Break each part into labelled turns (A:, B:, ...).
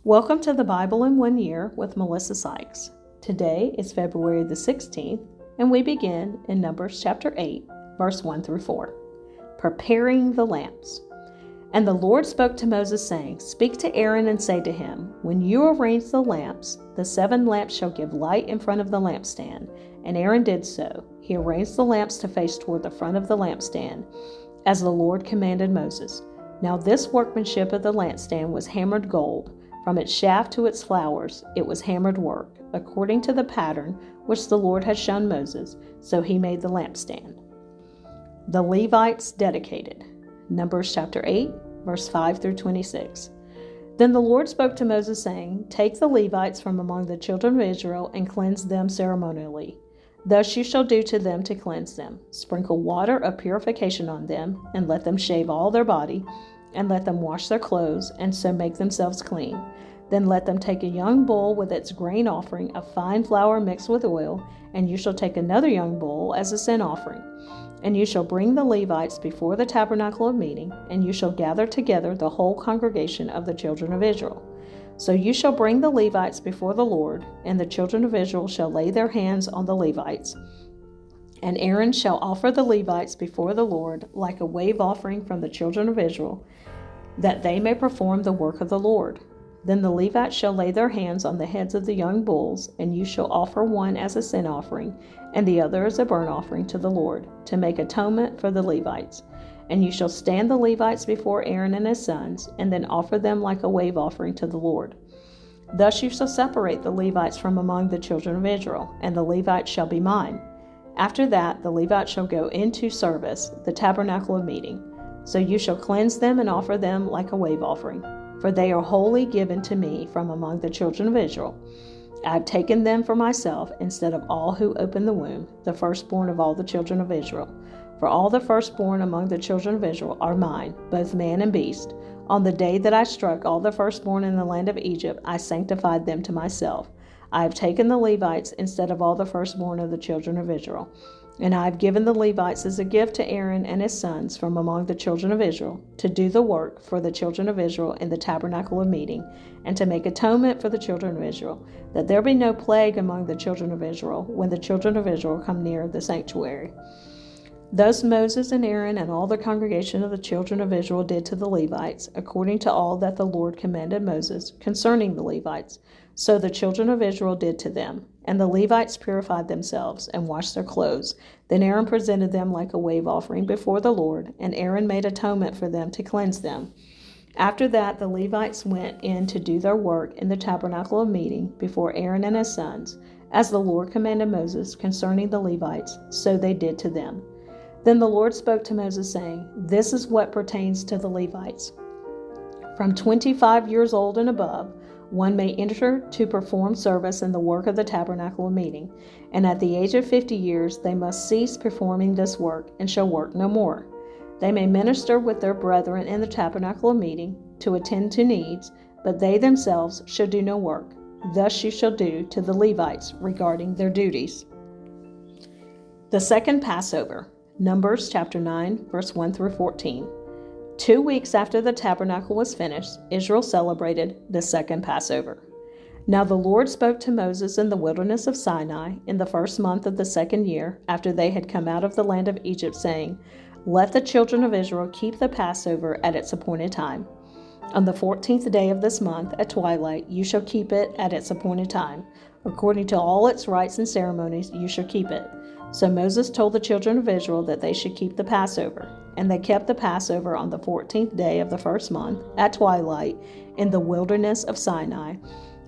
A: Welcome to the Bible in 1 Year with Melissa Sykes. Today is February the 16th, and we begin in Numbers chapter 8, verse 1 through 4. Preparing the lamps. And the Lord spoke to Moses, saying, Speak to Aaron and say to him, When you arrange the lamps, the 7 lamps shall give light in front of the lampstand. And Aaron did so. He arranged the lamps to face toward the front of the lampstand, as the Lord commanded Moses. Now this workmanship of the lampstand was hammered gold. From its shaft to its flowers, it was hammered work, according to the pattern which the Lord had shown Moses, so he made the lampstand. The Levites dedicated. Numbers chapter 8, verse 5 through 26. Then the Lord spoke to Moses, saying, Take the Levites from among the children of Israel and cleanse them ceremonially. Thus you shall do to them to cleanse them. Sprinkle water of purification on them, and let them shave all their body, and let them wash their clothes, and so make themselves clean. Then let them take a young bull with its grain offering of fine flour mixed with oil, and you shall take another young bull as a sin offering. And you shall bring the Levites before the tabernacle of meeting, and you shall gather together the whole congregation of the children of Israel. So you shall bring the Levites before the Lord, and the children of Israel shall lay their hands on the Levites. And Aaron shall offer the Levites before the Lord like a wave offering from the children of Israel, that they may perform the work of the Lord. Then the Levites shall lay their hands on the heads of the young bulls, and you shall offer one as a sin offering, and the other as a burnt offering to the Lord, to make atonement for the Levites. And you shall stand the Levites before Aaron and his sons, and then offer them like a wave offering to the Lord. Thus you shall separate the Levites from among the children of Israel, and the Levites shall be mine. After that the Levites shall go into service, the tabernacle of meeting. So you shall cleanse them and offer them like a wave offering, for they are wholly given to me from among the children of Israel. I have taken them for myself instead of all who open the womb, the firstborn of all the children of Israel. For all the firstborn among the children of Israel are mine, both man and beast. On the day that I struck all the firstborn in the land of Egypt, I sanctified them to myself. I have taken the Levites instead of all the firstborn of the children of Israel. And I have given the Levites as a gift to Aaron and his sons from among the children of Israel, to do the work for the children of Israel in the tabernacle of meeting, and to make atonement for the children of Israel, that there be no plague among the children of Israel when the children of Israel come near the sanctuary. Thus Moses and Aaron and all the congregation of the children of Israel did to the Levites, according to all that the Lord commanded Moses concerning the Levites. So the children of Israel did to them. And the Levites purified themselves and washed their clothes. Then Aaron presented them like a wave offering before the Lord, and Aaron made atonement for them to cleanse them. After that the Levites went in to do their work in the tabernacle of meeting before Aaron and his sons, as the Lord commanded Moses concerning the Levites, so they did to them. Then the Lord spoke to Moses, saying, This is what pertains to the Levites. From 25 years old and above, one may enter to perform service in the work of the tabernacle of meeting, and at the age of 50 years they must cease performing this work and shall work no more. They may minister with their brethren in the tabernacle of meeting to attend to needs, but they themselves shall do no work. Thus you shall do to the Levites regarding their duties. The second Passover. Numbers chapter 9, verse 1 through 14. 2 weeks after the tabernacle was finished, Israel celebrated the second Passover. Now the Lord spoke to Moses in the wilderness of Sinai in the first month of the second year after they had come out of the land of Egypt, saying, Let the children of Israel keep the Passover at its appointed time. On the 14th day of this month at twilight you shall keep it at its appointed time. According to all its rites and ceremonies you shall keep it. So Moses told the children of Israel that they should keep the Passover. And they kept the Passover on the 14th day of the first month, at twilight, in the wilderness of Sinai,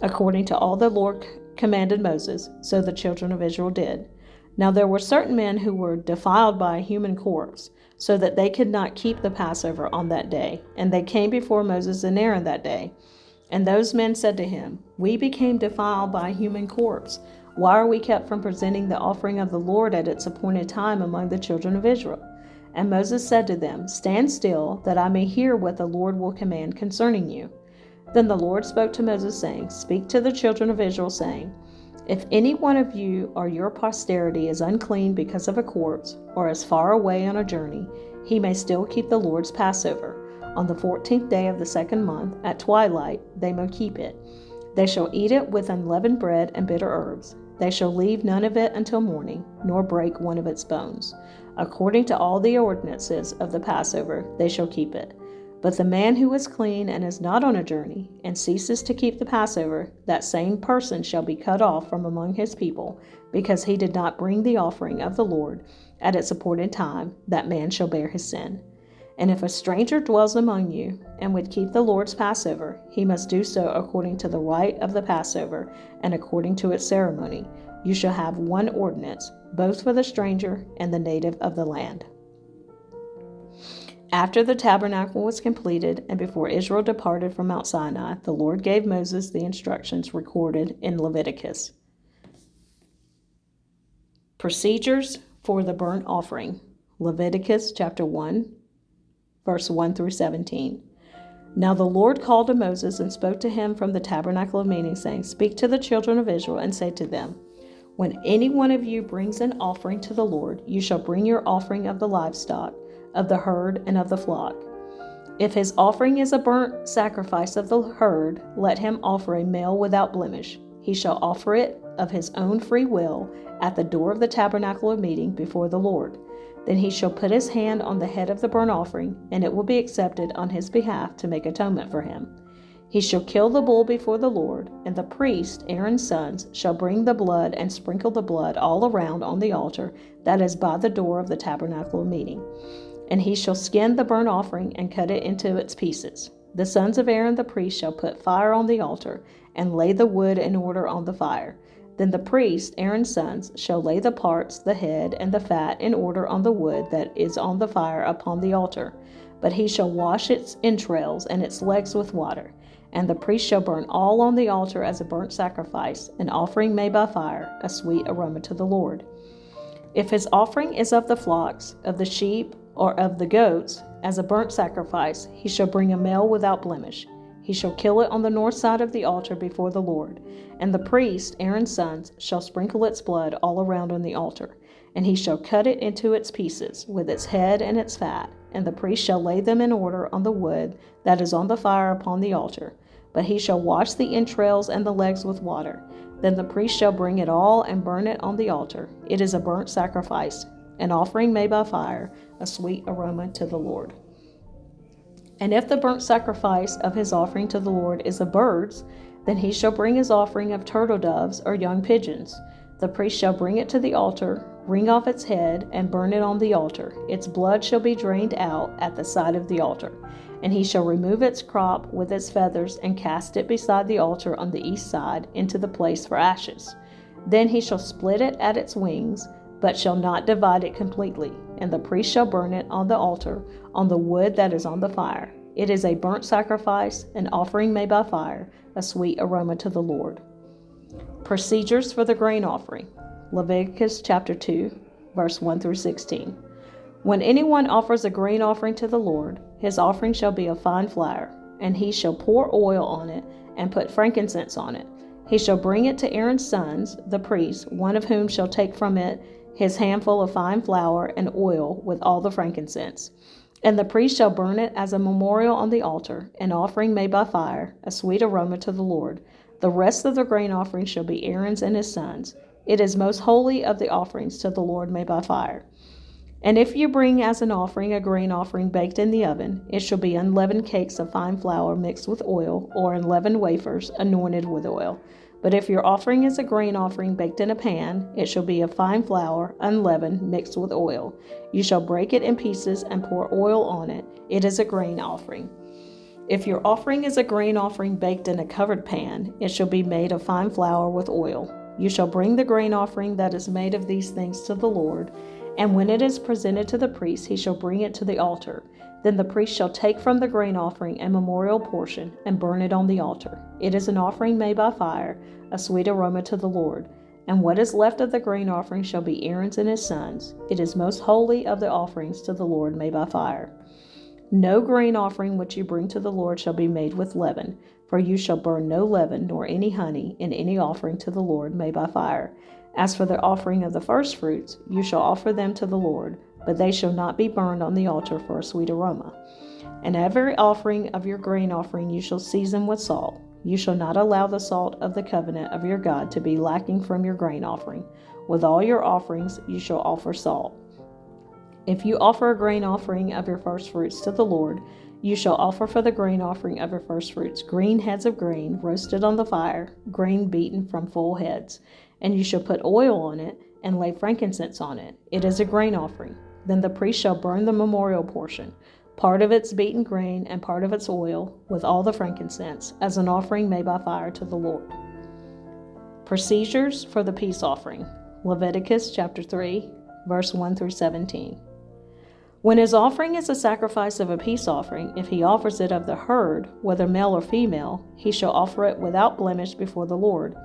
A: according to all the Lord commanded Moses, so the children of Israel did. Now there were certain men who were defiled by a human corpse, so that they could not keep the Passover on that day. And they came before Moses and Aaron that day. And those men said to him, We became defiled by a human corpse. Why are we kept from presenting the offering of the Lord at its appointed time among the children of Israel? And Moses said to them, Stand still, that I may hear what the Lord will command concerning you. Then the Lord spoke to Moses, saying, Speak to the children of Israel, saying, If any one of you or your posterity is unclean because of a corpse, or is far away on a journey, he may still keep the Lord's Passover. On the 14th day of the second month, at twilight, they may keep it. They shall eat it with unleavened bread and bitter herbs. They shall leave none of it until morning, nor break one of its bones. According to all the ordinances of the Passover, they shall keep it. But the man who is clean and is not on a journey, and ceases to keep the Passover, that same person shall be cut off from among his people, because he did not bring the offering of the Lord at its appointed time. That man shall bear his sin. And if a stranger dwells among you, and would keep the Lord's Passover, he must do so according to the rite of the Passover, and according to its ceremony. You shall have one ordinance, both for the stranger and the native of the land. After the tabernacle was completed, and before Israel departed from Mount Sinai, the Lord gave Moses the instructions recorded in Leviticus. Procedures for the burnt offering. Leviticus chapter 1, verse 1 through 17. Now the Lord called to Moses and spoke to him from the tabernacle of meeting, saying, Speak to the children of Israel and say to them, When any one of you brings an offering to the Lord, you shall bring your offering of the livestock, of the herd, and of the flock. If his offering is a burnt sacrifice of the herd, let him offer a male without blemish. He shall offer it of his own free will at the door of the tabernacle of meeting before the Lord. Then he shall put his hand on the head of the burnt offering, and it will be accepted on his behalf to make atonement for him. He shall kill the bull before the Lord, and the priest, Aaron's sons, shall bring the blood and sprinkle the blood all around on the altar that is by the door of the tabernacle of meeting. And he shall skin the burnt offering and cut it into its pieces. The sons of Aaron the priest shall put fire on the altar and lay the wood in order on the fire. Then the priest, Aaron's sons, shall lay the parts, the head, and the fat in order on the wood that is on the fire upon the altar. But he shall wash its entrails and its legs with water. And the priest shall burn all on the altar as a burnt sacrifice, an offering made by fire, a sweet aroma to the Lord. If his offering is of the flocks, of the sheep, or of the goats, as a burnt sacrifice, he shall bring a male without blemish. He shall kill it on the north side of the altar before the Lord. And the priest, Aaron's sons, shall sprinkle its blood all around on the altar. And he shall cut it into its pieces, with its head and its fat. And the priest shall lay them in order on the wood that is on the fire upon the altar. But he shall wash the entrails and the legs with water. Then the priest shall bring it all and burn it on the altar. It is a burnt sacrifice, an offering made by fire, a sweet aroma to the Lord. And if the burnt sacrifice of his offering to the Lord is of birds, then he shall bring his offering of turtle doves or young pigeons. The priest shall bring it to the altar, wring off its head, and burn it on the altar. Its blood shall be drained out at the side of the altar. And he shall remove its crop with its feathers and cast it beside the altar on the east side into the place for ashes. Then he shall split it at its wings, but shall not divide it completely. And the priest shall burn it on the altar, on the wood that is on the fire. It is a burnt sacrifice, an offering made by fire, a sweet aroma to the Lord. Procedures for the grain offering. Leviticus chapter 2, verse 1 through 16. When anyone offers a grain offering to the Lord, his offering shall be of fine flour, and he shall pour oil on it and put frankincense on it. He shall bring it to Aaron's sons, the priests, one of whom shall take from it his handful of fine flour and oil with all the frankincense. And the priest shall burn it as a memorial on the altar, an offering made by fire, a sweet aroma to the Lord. The rest of the grain offering shall be Aaron's and his sons. It is most holy of the offerings to the Lord made by fire. And if you bring as an offering a grain offering baked in the oven, it shall be unleavened cakes of fine flour mixed with oil, or unleavened wafers anointed with oil. But if your offering is a grain offering baked in a pan, it shall be of fine flour, unleavened, mixed with oil. You shall break it in pieces and pour oil on it. It is a grain offering. If your offering is a grain offering baked in a covered pan, it shall be made of fine flour with oil. You shall bring the grain offering that is made of these things to the Lord, and when it is presented to the priest, he shall bring it to the altar. Then the priest shall take from the grain offering a memorial portion and burn it on the altar. It is an offering made by fire, a sweet aroma to the Lord. And what is left of the grain offering shall be Aaron's and his sons. It is most holy of the offerings to the Lord made by fire. No grain offering which you bring to the Lord shall be made with leaven, for you shall burn no leaven nor any honey in any offering to the Lord made by fire. As for the offering of the firstfruits, you shall offer them to the Lord, but they shall not be burned on the altar for a sweet aroma. And every offering of your grain offering you shall season with salt. You shall not allow the salt of the covenant of your God to be lacking from your grain offering. With all your offerings you shall offer salt. If you offer a grain offering of your firstfruits to the Lord, you shall offer for the grain offering of your firstfruits green heads of grain roasted on the fire, grain beaten from full heads. And you shall put oil on it and lay frankincense on it. It is a grain offering. Then the priest shall burn the memorial portion, part of its beaten grain and part of its oil, with all the frankincense, as an offering made by fire to the Lord. Procedures for the peace offering. Leviticus chapter 3, verse 1 through 17. When his offering is a sacrifice of a peace offering, if he offers it of the herd, whether male or female, he shall offer it without blemish before the Lord.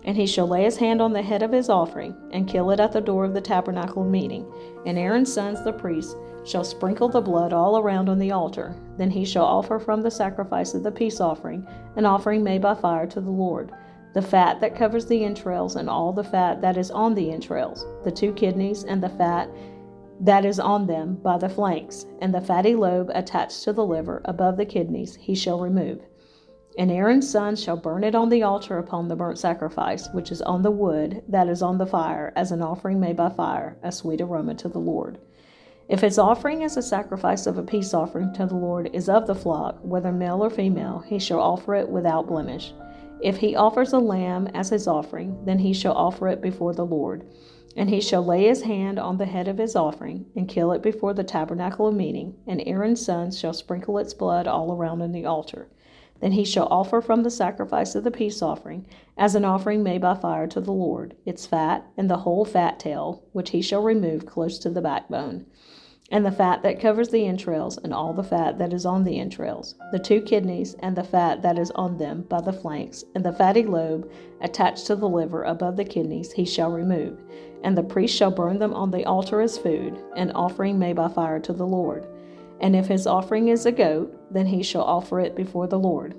A: And he shall lay his hand on the head of his offering, and kill it at the door of the tabernacle of meeting. And Aaron's sons, the priests, shall sprinkle the blood all around on the altar. Then he shall offer from the sacrifice of the peace offering an offering made by fire to the Lord, the fat that covers the entrails and all the fat that is on the entrails, the 2 kidneys and the fat that is on them by the flanks, and the fatty lobe attached to the liver above the kidneys he shall remove. And Aaron's sons shall burn it on the altar upon the burnt sacrifice, which is on the wood that is on the fire, as an offering made by fire, a sweet aroma to the Lord. If his offering as a sacrifice of a peace offering to the Lord is of the flock, whether male or female, he shall offer it without blemish. If he offers a lamb as his offering, then he shall offer it before the Lord. And he shall lay his hand on the head of his offering, and kill it before the tabernacle of meeting, and Aaron's sons shall sprinkle its blood all around on the altar. Then he shall offer from the sacrifice of the peace offering, as an offering made by fire to the Lord, its fat, and the whole fat tail, which he shall remove close to the backbone, and the fat that covers the entrails, and all the fat that is on the entrails, the 2 kidneys, and the fat that is on them by the flanks, and the fatty lobe attached to the liver above the kidneys he shall remove. And the priest shall burn them on the altar as food, an offering made by fire to the Lord. And if his offering is a goat, then he shall offer it before the Lord.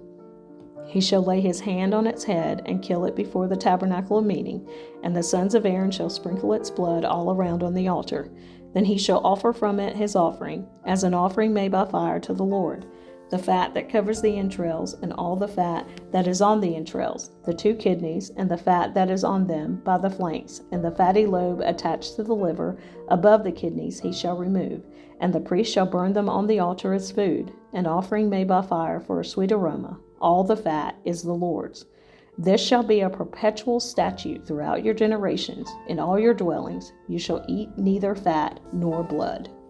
A: He shall lay his hand on its head and kill it before the tabernacle of meeting, and the sons of Aaron shall sprinkle its blood all around on the altar. Then he shall offer from it his offering, as an offering made by fire to the Lord, the fat that covers the entrails, and all the fat that is on the entrails, the 2 kidneys, and the fat that is on them by the flanks, and the fatty lobe attached to the liver above the kidneys he shall remove. And the priest shall burn them on the altar as food, an offering made by fire for a sweet aroma. All the fat is the Lord's. This shall be a perpetual statute throughout your generations. In all your dwellings you shall eat neither fat nor blood.